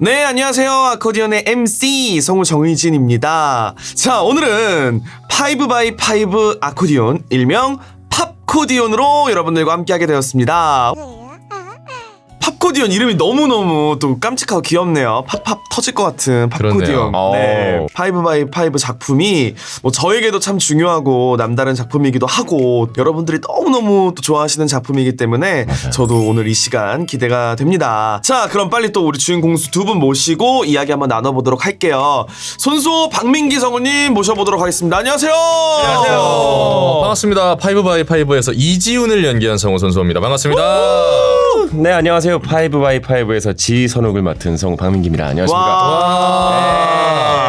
네, 안녕하세요. 아코디언의 MC 성우 정의진입니다. 자, 오늘은 5x5 아코디언, 일명 팝코디언으로 여러분들과 함께하게 되었습니다. 팝코디언 이름이 너무너무 또 깜찍하고 귀엽네요. 팝팝 터질 것 같은 팝코디언. 네, 5x5 작품이 뭐 저에게도 참 중요하고 남다른 작품이기도 하고 여러분들이 너무너무 또 좋아하시는 작품이기 때문에 맞아요. 저도 오늘 이 시간 기대가 됩니다. 자, 그럼 빨리 또 우리 주인공 두 분 모시고 이야기 한번 나눠보도록 할게요. 손수 박민기 성우님 모셔보도록 하겠습니다. 안녕하세요. 안녕하세요. 반갑습니다. 5x5에서 이지훈을 연기한 성우 손수호입니다. 반갑습니다. 네, 안녕하세요. 5x5에서 지선욱을 맡은 성우 박민기입니다. 안녕하십니까.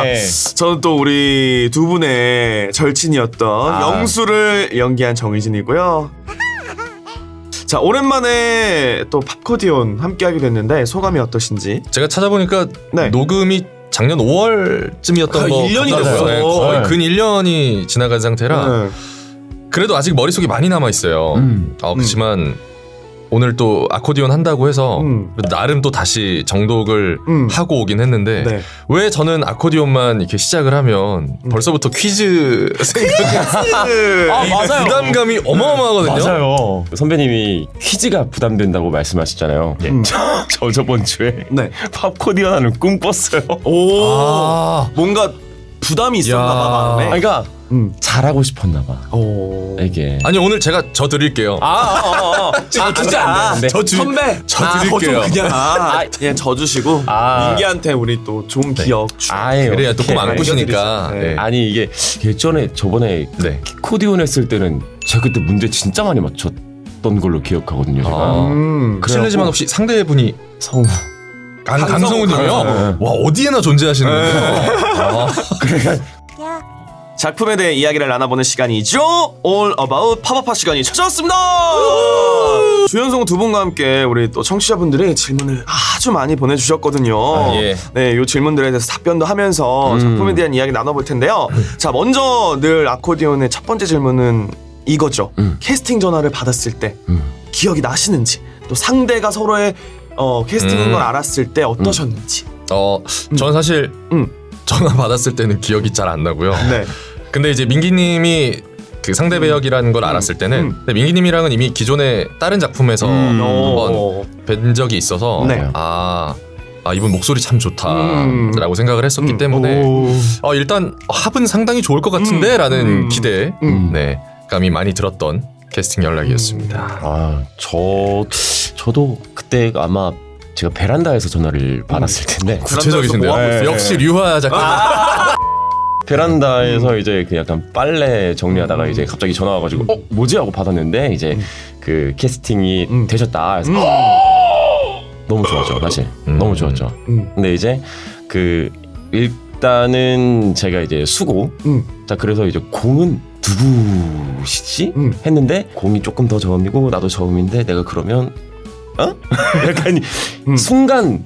네. 저는 또 우리 두 분의 절친이었던 영수를 연기한 정의진이고요. 자, 오랜만에 또 팝코디언 함께하게 됐는데 소감이 어떠신지? 제가 찾아보니까 녹음이 작년 5월쯤이었던 거 1년이 됐어요. 네, 거의 근 1년이 지나간 상태라 그래도 아직 머릿속에 많이 남아있어요. 그렇지만 오늘 또 아코디언 한다고 해서 나름 또 다시 정독을 하고 오긴 했는데 왜 저는 아코디언만 이렇게 시작을 하면 벌써부터 퀴즈 생각이 맞아요. 부담감이 어마어마하거든요. 맞아요. 선배님이 퀴즈가 부담된다고 말씀하셨잖아요. 저 저번 주에 팝코디언 하는 꿈 꿨어요. 뭔가 부담이 있었나 봐 마음에. 그러니까 잘하고 싶었나 봐. 이게 아니 오늘 제가 저 드릴게요. 진짜 안 되는데. 선배 저 드릴게요. 그냥 저 주시고 민기한테 우리 또 좋은 기억 그래야 또 꿈 안 꾸시니까. 아니 이게 예전에 저번에 코디언 했을 때는 제가 그때 문제 진짜 많이 맞췄던 걸로 기억하거든요. 제가. 실례지만 혹시 상대분이 성우 강성우님이요? 와, 어디에나 존재하시는 거예요. 그래. 작품에 대해 이야기를 나눠보는 시간이죠. All About 팝업파 시간이 찾아왔습니다. 주연성우 두 분과 함께 우리 또 청취자분들이 질문을 아주 많이 보내주셨거든요. 네, 요 질문들에 대해서 답변도 하면서 작품에 대한 이야기 나눠볼 텐데요. 자, 먼저 늘 아코디언의 첫 번째 질문은 이거죠. 캐스팅 전화를 받았을 때 기억이 나시는지, 또 상대가 서로의 캐스팅인 걸 알았을 때 어떠셨는지. 저는 사실 전화 받았을 때는 기억이 잘 안 나고요. 근데 이제 민기님이 그 상대 배역이라는 걸 알았을 때는 근데 민기님이랑은 이미 기존에 다른 작품에서 한번 뵌 적이 있어서 이분 목소리 참 좋다라고 생각을 했었기 때문에 일단 합은 상당히 좋을 것 같은데 라는 기대 감이 많이 들었던 캐스팅 연락이었습니다. 저도 그때 아마 제가 베란다에서 전화를 받았을 텐데 구체적이신데요. 역시 류화 작가. 베란다에서 이제 그 약간 빨래 정리하다가 이제 갑자기 전화 와가지고 뭐지 하고 받았는데 이제 그 캐스팅이 되셨다 해서 너무 좋았죠. 사실 너무 좋았죠. 근데 이제 그 일단은 제가 이제 수고 자 그래서 이제 공은 누구시지 했는데 공이 조금 더 저음이고 나도 저음인데 내가 그러면 약간 순간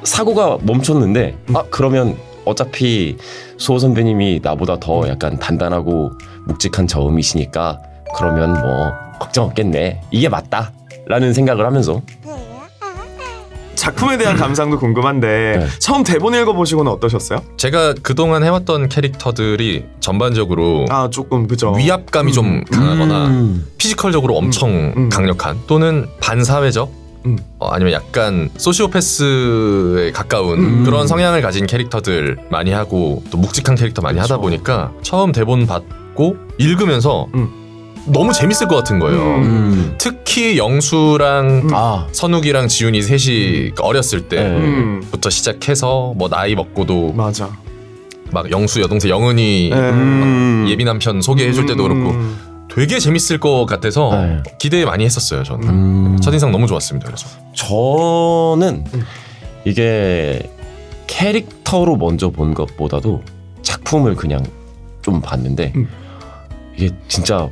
사고가 멈췄는데 그러면 어차피 수호 선배님이 나보다 더 약간 단단하고 묵직한 저음이시니까 그러면 뭐 걱정 없겠네, 이게 맞다 라는 생각을 하면서. 작품에 대한 감상도 궁금한데 처음 대본 읽어보시고는 어떠셨어요? 제가 그동안 해왔던 캐릭터들이 전반적으로 조금 그죠, 위압감이 좀 강하거나 피지컬적으로 엄청 강력한 또는 반사회적 아니면 약간 소시오패스에 가까운 그런 성향을 가진 캐릭터들 많이 하고 또 묵직한 캐릭터 많이 하다 보니까 처음 대본 받고 읽으면서 너무 재밌을 것 같은 거예요. 특히 영수랑 선욱이랑 지훈이 셋이 어렸을 때부터 시작해서 뭐 나이 먹고도 막 영수 여동생 영은이 예비 남편 소개해줄 때도 그렇고 되게 재밌을 것 같아서 기대 많이 했었어요. 저는 첫인상 너무 좋았습니다. 그래서 저는 이게 캐릭터로 먼저 본 것보다도 작품을 그냥 좀 봤는데 이게 진짜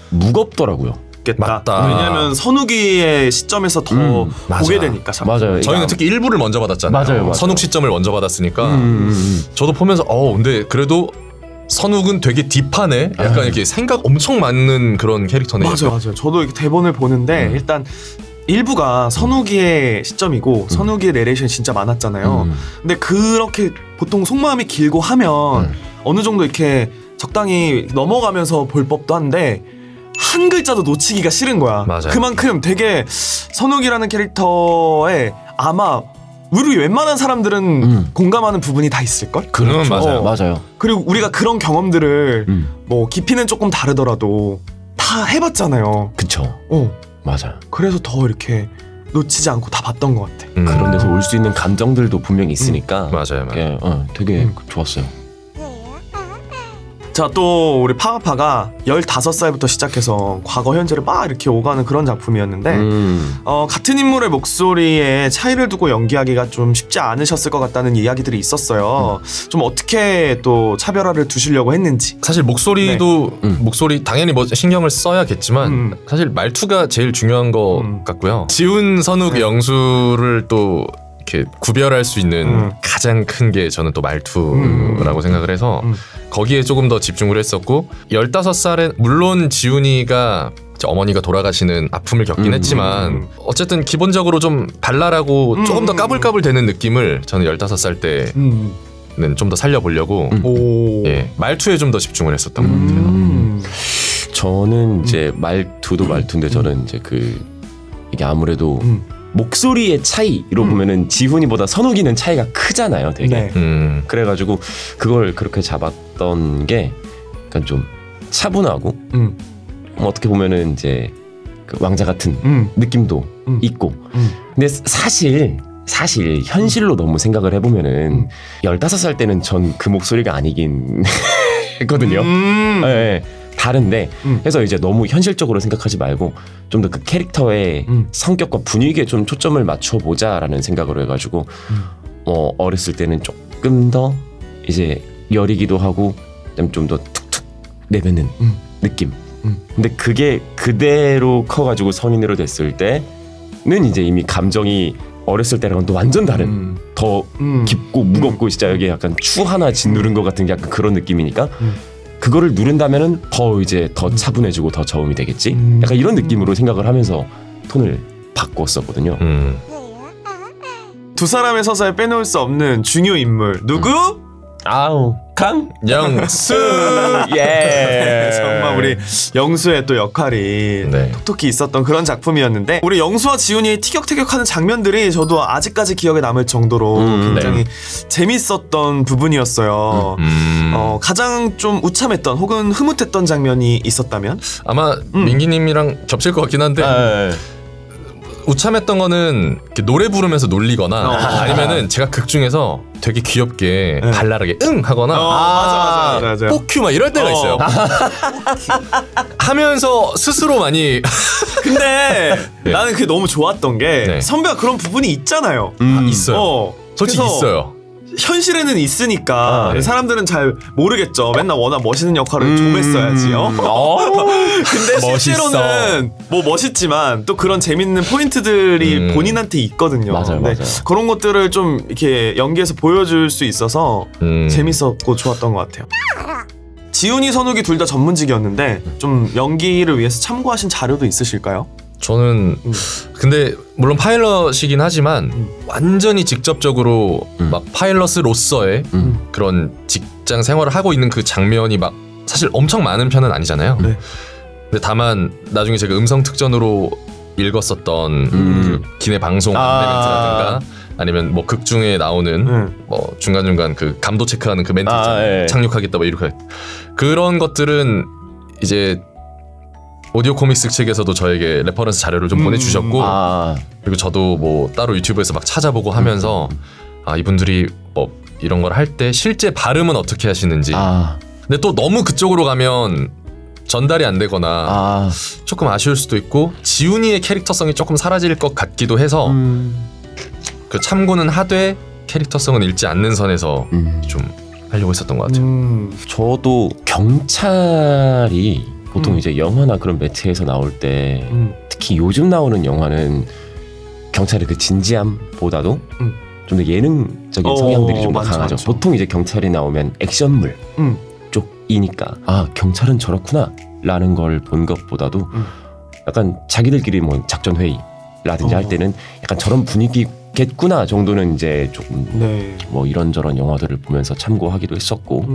무겁더라고요. 맞다. 왜냐면 선욱이의 시점에서 더 보게 되니까. 맞아요. 저희는 특히 일부를 먼저 받았잖아요. 맞아요. 선욱 시점을 먼저 받았으니까 저도 보면서 근데 그래도 선욱은 되게 딥하네. 약간 이렇게 생각 엄청 많은 그런 캐릭터네. 맞아요. 저도 이렇게 대본을 보는데 일단 일부가 선우기의 시점이고 선우기의 내레이션이 진짜 많았잖아요. 근데 그렇게 보통 속마음이 길고 하면 어느 정도 이렇게 적당히 넘어가면서 볼 법도 한데 한 글자도 놓치기가 싫은 거야. 맞아요. 그만큼 되게 선욱이라는 캐릭터에 아마 우리 웬만한 사람들은 공감하는 부분이 다 있을걸? 그건 맞아요. 맞아요. 그리고 우리가 그런 경험들을 뭐 깊이는 조금 다르더라도 다 해봤잖아요. 그쵸. 맞아요. 그래서 더 이렇게 놓치지 않고 다 봤던 것 같아. 그런 데서 올 수 있는 감정들도 분명히 있으니까 맞아요. 예, 되게 좋았어요. 자, 또 우리 파파가 15살부터 시작해서 과거 현재를 막 이렇게 오가는 그런 작품이었는데 같은 인물의 목소리에 차이를 두고 연기하기가 좀 쉽지 않으셨을 것 같다는 이야기들이 있었어요. 좀 어떻게 또 차별화를 두시려고 했는지. 사실 목소리도 목소리 당연히 뭐 신경을 써야겠지만 사실 말투가 제일 중요한 것 같고요. 지훈, 선욱, 영수를 또 이렇게 구별할 수 있는 가장 큰 게 저는 또 말투라고 생각을 해서 거기에 조금 더 집중을 했었고 15살에 물론 지훈이가 어머니가 돌아가시는 아픔을 겪긴 했지만 어쨌든 기본적으로 좀 발랄하고 조금 더 까불까불 되는 느낌을 저는 15살 때는 좀 더 살려보려고 예, 말투에 좀 더 집중을 했었던 것 같아요. 저는 이제 말투도 말투인데 저는 이제 이게 아무래도 목소리의 차이로 보면은 지훈이보다 선욱이는 차이가 크잖아요, 되게. 네. 그래가지고 그걸 그렇게 잡았던 게 약간 좀 차분하고 어떻게 보면은 이제 그 왕자 같은 느낌도 있고. 근데 사실 현실로 너무 생각을 해보면은 15살 때는 전 그 목소리가 아니긴 했거든요. 네. 다른데 해서 이제 너무 현실적으로 생각하지 말고 좀 더 그 캐릭터의 성격과 분위기에 좀 초점을 맞춰보자라는 생각으로 해가지고 어렸을 때는 조금 더 이제 여리기도 하고 좀 더 툭툭 내뱉는 느낌. 근데 그게 그대로 커가지고 성인으로 됐을 때는 이제 이미 감정이 어렸을 때랑은 또 완전 다른 더 깊고 무겁고 진짜 여기 약간 추 하나 짓누른 것 같은 약간 그런 느낌이니까 그거를 누른다면은 더 차분해지고 더 저음이 되겠지? 약간 이런 느낌으로 생각을 하면서 톤을 바꿨었거든요. 두 사람의 서사에 빼놓을 수 없는 중요 인물 누구? 아우 영수. 예. 정말 우리 영수의 또 역할이 네. 톡톡히 있었던 그런 작품이었는데 우리 영수와 지훈이 티격태격하는 장면들이 저도 아직까지 기억에 남을 정도로 굉장히 재밌었던 부분이었어요. 가장 좀 우참했던 혹은 흐뭇했던 장면이 있었다면? 아마 민기님이랑 겹칠 것 같긴 한데 우참했던 거는 이렇게 노래 부르면서 놀리거나 아니면은 제가 극 중에서 되게 귀엽게 발랄하게 응 하거나 맞아. 뽀큐 막 이럴 때가 있어요. 하면서 스스로 많이 근데 네. 나는 그게 너무 좋았던 게 네. 선배가 그런 부분이 있잖아요. 있어요. 솔직히 그래서 있어요. 현실에는 있으니까 네. 사람들은 잘 모르겠죠. 맨날 워낙 멋있는 역할을 좀 했어야지요. 근데 실제로는 뭐 멋있지만 또 그런 재밌는 포인트들이 본인한테 있거든요. 맞아요, 근데 맞아요. 그런 것들을 좀 이렇게 연기해서 보여줄 수 있어서 재밌었고 좋았던 것 같아요. 지훈이, 선욱이 둘 다 전문직이었는데 좀 연기를 위해서 참고하신 자료도 있으실까요? 저는 근데 물론 파일럿이긴 하지만 완전히 직접적으로 막 파일럿으로서의 그런 직장 생활을 하고 있는 그 장면이 막 사실 엄청 많은 편은 아니잖아요. 네. 근데 다만 나중에 제가 음성 특전으로 읽었었던 그 기내 방송 안내 멘트라든가 아니면 뭐 극 중에 나오는 뭐 중간중간 그 감도 체크하는 그 멘트 있잖아요. 착륙하겠다 뭐 이렇게 그런 것들은 이제 오디오 코믹스 책에서도 저에게 레퍼런스 자료를 좀 보내주셨고 그리고 저도 뭐 따로 유튜브에서 막 찾아보고 하면서 이분들이 뭐 이런 걸 할 때 실제 발음은 어떻게 하시는지 근데 또 너무 그쪽으로 가면 전달이 안 되거나 조금 아쉬울 수도 있고 지훈이의 캐릭터성이 조금 사라질 것 같기도 해서 그 참고는 하되 캐릭터성은 잃지 않는 선에서 좀 하려고 했었던 것 같아요. 저도 경찰이 보통 이제 영화나 그런 매체에서 나올 때 특히 요즘 나오는 영화는 경찰의 그 진지함보다도 좀 더 예능적인 성향들이 좀 더 강하죠. 많죠. 보통 이제 경찰이 나오면 액션물 쪽이니까 경찰은 저렇구나 라는 걸 본 것보다도 약간 자기들끼리 뭐 작전 회의 라든지 할 때는 약간 저런 분위기겠구나 정도는 이제 조금 네. 뭐 이런저런 영화들을 보면서 참고하기도 했었고.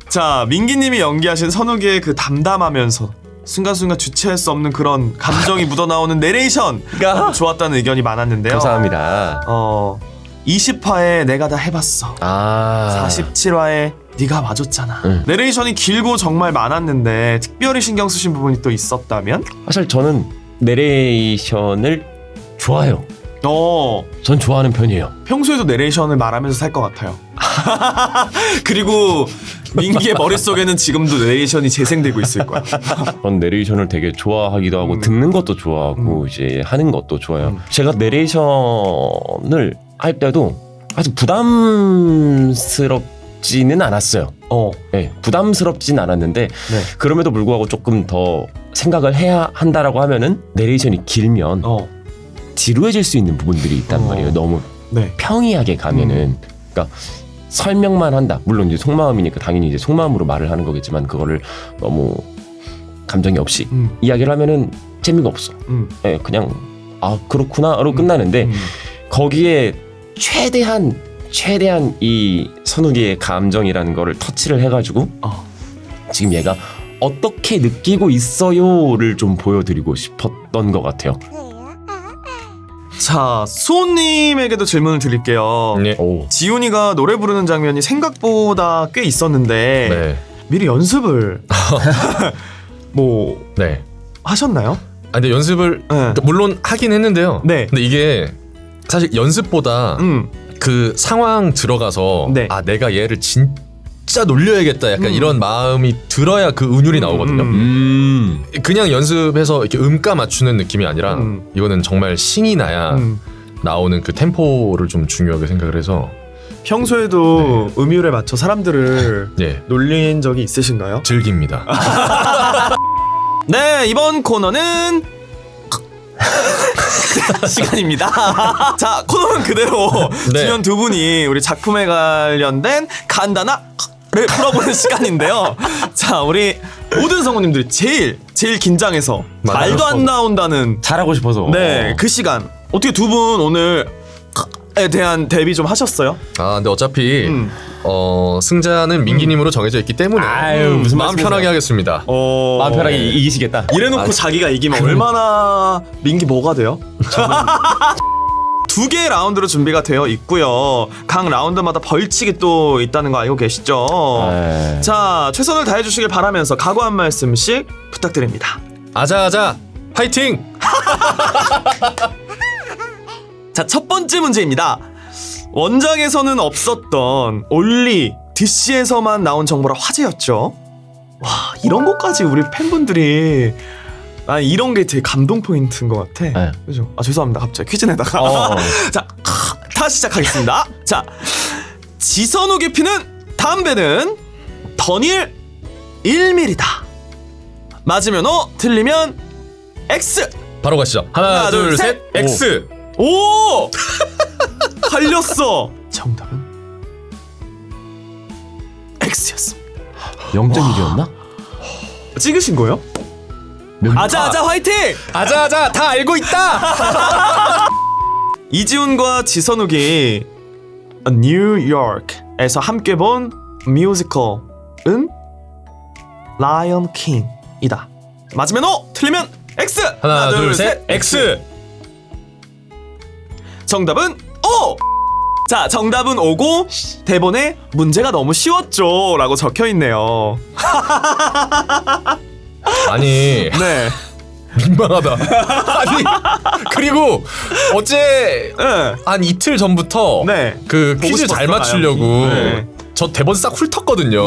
자, 민기님이 연기하신 선욱의 그 담담하면서 순간순간 주체할 수 없는 그런 감정이 묻어나오는 내레이션 너무 좋았다는 의견이 많았는데요. 감사합니다. 20화에 내가 다 해봤어. 47화에 네가 와줬잖아. 내레이션이 길고 정말 많았는데 특별히 신경 쓰신 부분이 또 있었다면? 사실 저는 내레이션을 좋아해요. 전 좋아하는 편이에요. 평소에도 내레이션을 말하면서 살 것 같아요. 그리고 민기의 머릿속에는 지금도 내레이션이 재생되고 있을 거야. 전 내레이션을 되게 좋아하기도 하고 듣는 것도 좋아하고 이제 하는 것도 좋아요. 제가 내레이션을 할 때도 아주 부담스럽지는 않았어요. 네, 부담스럽진 않았는데 그럼에도 불구하고 조금 더 생각을 해야 한다라고 하면은 내레이션이 길면 지루해질 수 있는 부분들이 있단 말이에요. 너무 평이하게 가면은 그러니까 설명만 한다. 물론 이제 속마음이니까 당연히 이제 속마음으로 말을 하는 거겠지만 그거를 너무 감정이 없이 이야기를 하면은 재미가 없어. 네, 그냥 아 그렇구나로 끝나는데 거기에 최대한 이 선욱이의 감정이라는 거를 터치를 해가지고 지금 얘가 어떻게 느끼고 있어요를 좀 보여드리고 싶었던 것 같아요. 자, 수호님에게도 질문을 드릴게요. 네. 지훈이가 노래 부르는 장면이 생각보다 꽤 있었는데 미리 연습을 뭐 하셨나요? 근데 연습을 물론 하긴 했는데요. 근데 이게 사실 연습보다 그 상황 들어가서 아 내가 얘를 진짜 놀려야겠다 약간 이런 마음이 들어야 그 운율이 나오거든요. 그냥 연습해서 이렇게 음가 맞추는 느낌이 아니라 이거는 정말 신이 나야 나오는 그 템포를 좀 중요하게 생각을 해서 평소에도 음율에 맞춰 사람들을 놀린 적이 있으신가요? 즐깁니다. 네, 이번 코너는 시간입니다. 자, 코너는 그대로 주연 두 분이 우리 작품에 관련된 간단하를 풀어보는 시간인데요. 자, 우리 모든 성우님들이 제일 긴장해서 말도 안 나온다는 잘하고 싶어서 그 시간 어떻게 두 분 오늘에 대한 대비 좀 하셨어요? 근데 어차피 승자는 민기님으로 정해져 있기 때문에 무슨 마음 편하게 하겠습니다. 마음 편하게 이기시겠다. 이래놓고 자기가 이기면 얼마나 민기 뭐가 돼요? 두 개의 라운드로 준비가 되어 있고요. 각 라운드마다 벌칙이 또 있다는 거 알고 계시죠? 자, 최선을 다해주시길 바라면서 각오 한 말씀씩 부탁드립니다. 아자아자 파이팅! 자, 첫 번째 문제입니다. 원작에서는 없었던 only DC에서만 나온 정보라 화제였죠. 와, 이런 것까지 우리 팬분들이 이런 게 되게 감동 포인트인 것 같아. 그죠? 죄송합니다. 갑자기 퀴즈 내다가. 자, 다시 시작하겠습니다. 자, 지선욱이 피는 담배는 던일 1mm다. 맞으면 O, 틀리면 X. 바로 가시죠. 하나 둘 셋 X. 오! 갈렸어. 정답은 X였습니다. 0.1이었나? 찍으신 거예요? 아자아자 화이팅! 아자아자 다 알고 있다. 이지훈과 지선욱이 뉴욕에서 함께 본 뮤지컬은 라이언 킹이다. 맞으면 O, 틀리면 X. 하나 둘 셋 X. 정답은 O! 자, 정답은 O고 대본에 문제가 너무 쉬웠죠 라고 적혀있네요. 아니 민망하다. 아니 그리고 어제 한 이틀 전부터 그 퀴즈 잘 맞추려고 저 대본 싹 훑었거든요.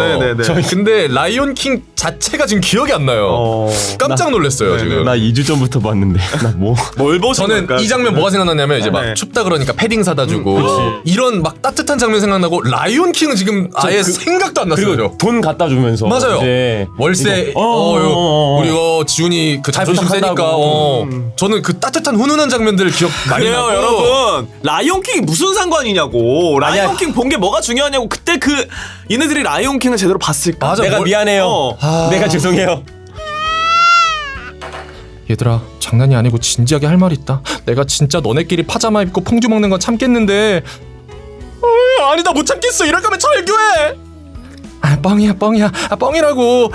근데 라이온 킹 자체가 지금 기억이 안 나요. 깜짝 놀랐어요. 지금. 나 2주 전부터 봤는데 나 뭘 보신 저는 걸까요? 이 장면 뭐가 생각나냐면 이제 막 춥다 그러니까 패딩 사다 주고 이런 막 따뜻한 장면 생각나고 라이온 킹은 지금 아예 생각도 안 났어요. 그리고 돈 갖다 주면서 맞아요. 월세 우리 지훈이 그 자존심 세니까 저는 그 따뜻한 훈훈한 장면들 기억 많이 나고. 여러분, 라이온 킹이 무슨 상관이냐고. 라이온 킹 본 게 뭐가 중요하냐고. 그때 얘네들이 라이온 킹을 제대로 봤을까? 맞아, 내가 미안해요. 내가 죄송해요. 얘들아, 장난이 아니고 진지하게 할 말이 있다. 내가 진짜 너네끼리 파자마 입고 퐁듀 먹는 건 참겠는데 아니 나 못 참겠어. 이럴 거면 절교해. 뻥이야. 뻥이라고.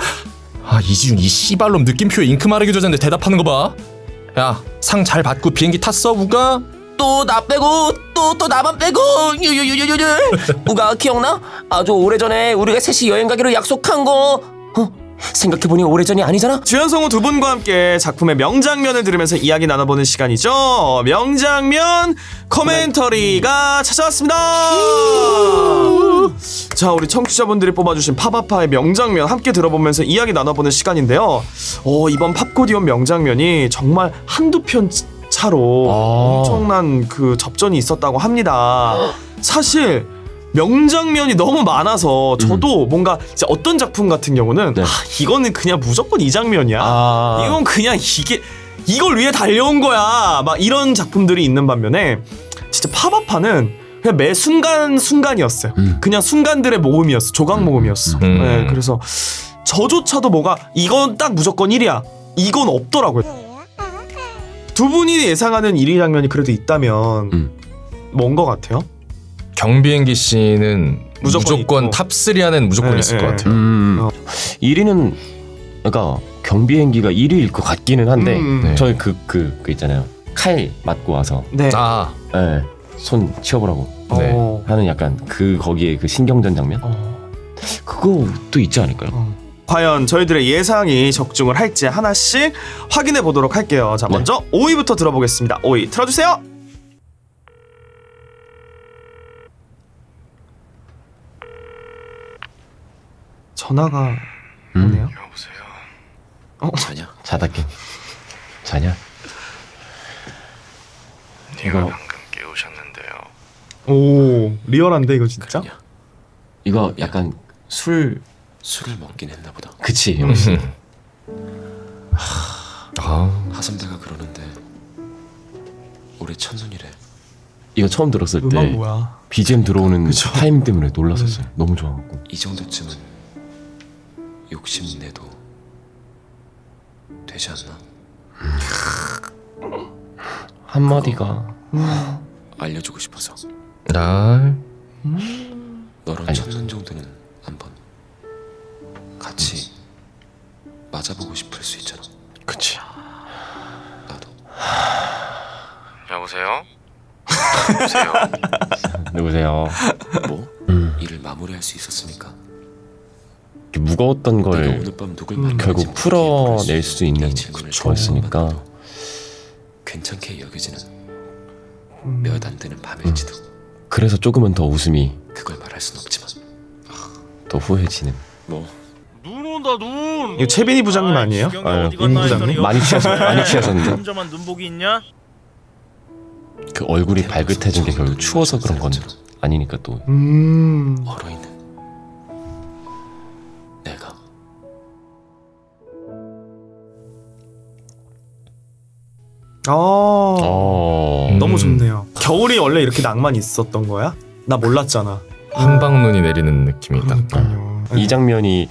이지윤 이 씨발놈 느낌표에 잉크 마르기 조졌는데 대답하는 거 봐. 야, 상 잘 받고 비행기 탔어 우가? 또 나 빼고 또 나만 빼고 유유유유유 우가 기억나? 아주 오래전에 우리가 셋이 여행 가기로 약속한 거 생각해보니 오래전이 아니잖아. 주연성우 두 분과 함께 작품의 명장면을 들으면서 이야기 나눠보는 시간이죠. 명장면 코멘터리가 찾아왔습니다. 자, 우리 청취자분들이 뽑아주신 팝아파의 명장면 함께 들어보면서 이야기 나눠보는 시간인데요. 이번 팝코디온 명장면이 정말 한두 편 차로 엄청난 그 접전이 있었다고 합니다. 사실 명장면이 너무 많아서 저도 뭔가 이제 어떤 작품 같은 경우는 네. 이거는 그냥 무조건 이 장면이야. 이건 그냥 이걸 위해 달려온 거야. 막 이런 작품들이 있는 반면에 진짜 팝아파는 그냥 매 순간이었어요. 그냥 순간들의 모음이었어. 조각 모음이었어. 네, 그래서 저조차도 뭐가 이건 딱 무조건 1위야. 이건 없더라고요. 두 분이 예상하는 1위 장면이 그래도 있다면 뭔 것 같아요? 경비행기 씬은 무조건 있고. 탑3 안에는 무조건 있을 것 같아요. 1위는 그러니까 경비행기가 1위일 것 같기는 한데 네. 저희 그 있잖아요. 칼 맞고 와서 네. 네, 손 치워보라고 네. 하는 약간 거기에 그 신경전 장면 그것도 있지 않을까요? 과연 저희들의 예상이 적중을 할지 하나씩 확인해 보도록 할게요. 자, 먼저 5위부터 들어보겠습니다. 5위 틀어주세요. 전화가 오네요. 자냐? 자다 깬 자냐? 네가 방금 깨우셨는데요. 오, 리얼한데 이거 진짜? 이거 약간 술을 먹긴 했나 보다. 그치. 하선배가 그러는데 올해 첫눈이래. 이거 처음 들었을 음악 때 뭐야? BGM 들어오는 타임 때문에 놀랐었어요. 너무 좋아갖고. 이 정도쯤은 욕심내도 되지 않나? 한마디가 알려주고 싶어서. 날 너랑 아니. 첫눈 정도는 한번 같이 맞아보고 싶을 수 있잖아. 그치. 나도. 여보세요? 누구세요? 뭐? 일을 마무리할 수 있었으니까. 이렇게 무거웠던 내가 걸 오늘 밤 누굴 만나는지 결국 풀어낼 수 있는 이 질문을 거였으니까. 만나도 괜찮게 여겨지는 몇 안 되는 밤일지도. 그래서 조금은 더 웃음이 그걸 말할 순 없지만. 더 후해지는. 뭐 눈 온다 눈. 이거 최빈희 부장님 아니에요? 아유, 임 부장님? 많이 취하셨는데 혼자만 눈복이 있냐? 그 얼굴이 발긋해진 게 결국 추워서 그런 건 아니니까 또. 얼어있는 내가. 너무 좋네요. 겨울이 원래 이렇게 낭만이 있었던 거야? 나 몰랐잖아. 한방눈이 내리는 느낌이 딱. 그러니까요. 이 장면이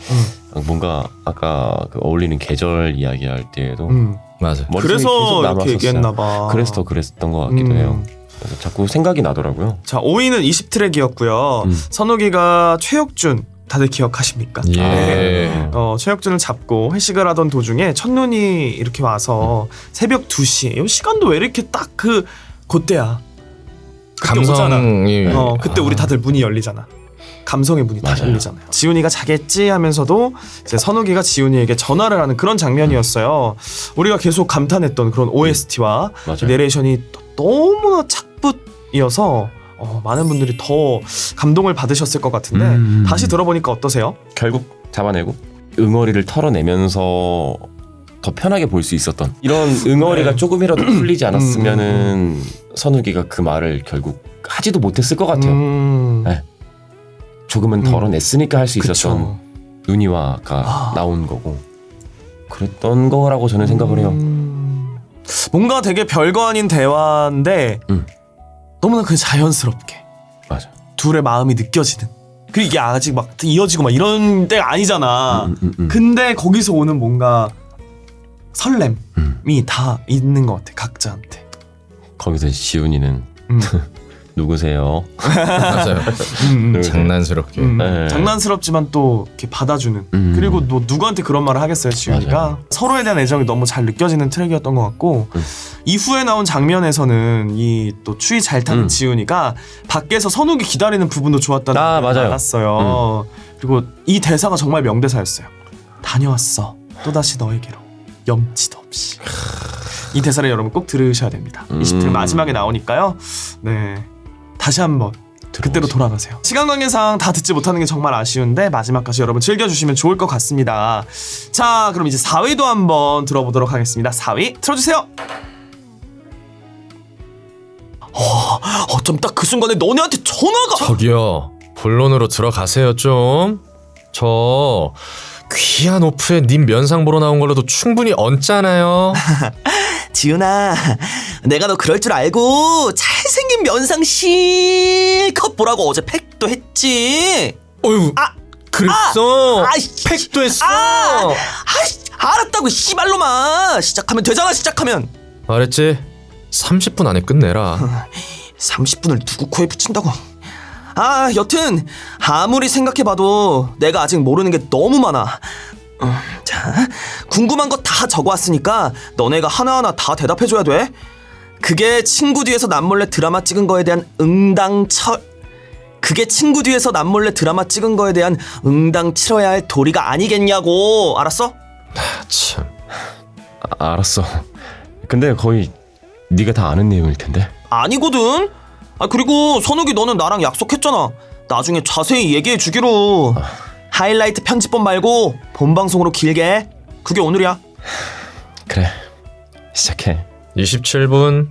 뭔가 아까 그 어울리는 계절 이야기할 때에도 맞아. 머릿속에 계속 그래서 이렇게 남았었어요. 얘기했나 봐. 그래서 더 그랬던 것 같기도 해요. 그래서 자꾸 생각이 나더라고요. 자, 5위는 20트랙이었고요. 선욱이가 최혁준 다들 기억하십니까? 예. 최혁준을 잡고 회식을 하던 도중에 첫눈이 이렇게 와서 새벽 2시. 이 시간도 왜 이렇게 딱 그때야. 그때 오잖아. 감성이 그때 우리 다들 문이 열리잖아. 감성의 문이 다 맞아요. 열리잖아요. 지훈이가 자겠지 하면서도 이제 선욱이가 지훈이에게 전화를 하는 그런 장면이었어요. 우리가 계속 감탄했던 그런 OST와 맞아요. 내레이션이 너무나 착붙이어서 많은 분들이 더 감동을 받으셨을 것 같은데 다시 들어보니까 어떠세요? 결국 잡아내고 응어리를 털어내면서 더 편하게 볼 수 있었던 이런 응어리가 조금이라도 풀리지 않았으면은 선욱이가 그 말을 결국 하지도 못했을 것 같아요. 네. 조금은 덜어냈으니까 할 수 있었던 은희와가 나온 거고 그랬던 거라고 저는 생각을 해요. 뭔가 되게 별거 아닌 대화인데 너무나 그 자연스럽게 맞아. 둘의 마음이 느껴지는. 그리고 이게 아직 막 이어지고 막 이런 때가 아니잖아. 근데 거기서 오는 뭔가 설렘이 다 있는 것 같아 각자한테. 거기서 지훈이는 누구세요? 맞아요. 장난스럽게. 네. 장난스럽지만 또 이렇게 받아주는. 그리고 뭐 누구한테 그런 말을 하겠어요 지훈이가. 맞아요. 서로에 대한 애정이 너무 잘 느껴지는 트랙이었던 것 같고 이후에 나온 장면에서는 이 또 추위 잘 타는 지훈이가 밖에서 선욱이 기다리는 부분도 좋았다는 아, 얘기가 맞아요. 많았어요. 그리고 이 대사가 정말 명대사였어요. 다녀왔어 또다시 너에게로 염치도 없이. 이 대사를 여러분 꼭 들으셔야 됩니다. 20회 마지막에 나오니까요. 네, 다시 한번 그때로 돌아가세요. 시간 관계상 다 듣지 못하는 게 정말 아쉬운데 마지막까지 여러분 즐겨주시면 좋을 것 같습니다. 자, 그럼 이제 4위도 한번 들어보도록 하겠습니다. 4위 틀어주세요. 어쩜 딱 그 순간에 너네한테 전화가. 저기요, 본론으로 들어가세요 좀. 저 귀한 오프에 님 면상 보러 나온 걸로도 충분히 얹잖아요. 지훈아, 내가 너 그럴 줄 알고 잘생긴 면상 실컷 보라고 어제 팩도 했지. 어휴, 그랬어. 아이씨. 팩도 했어. 알았다고 씨발로마. 시작하면 되잖아. 시작하면. 말했지. 30분 안에 끝내라. 30분을 누구 코에 붙인다고. 여튼 아무리 생각해봐도 내가 아직 모르는 게 너무 많아. 자, 궁금한 거 다 적어왔으니까 너네가 하나하나 다 대답해줘야 돼. 그게 친구 뒤에서 남몰래 드라마 찍은 거에 대한 그게 친구 뒤에서 남몰래 드라마 찍은 거에 대한 응당 치러야 할 도리가 아니겠냐고. 알았어? 참. 알았어. 근데 거의 네가 다 아는 내용일 텐데. 아니거든. 그리고 선욱이 너는 나랑 약속했잖아. 나중에 자세히 얘기해 주기로. 하이라이트 편집본 말고 본방송으로 길게. 그게 오늘이야. 그래, 시작해. 27분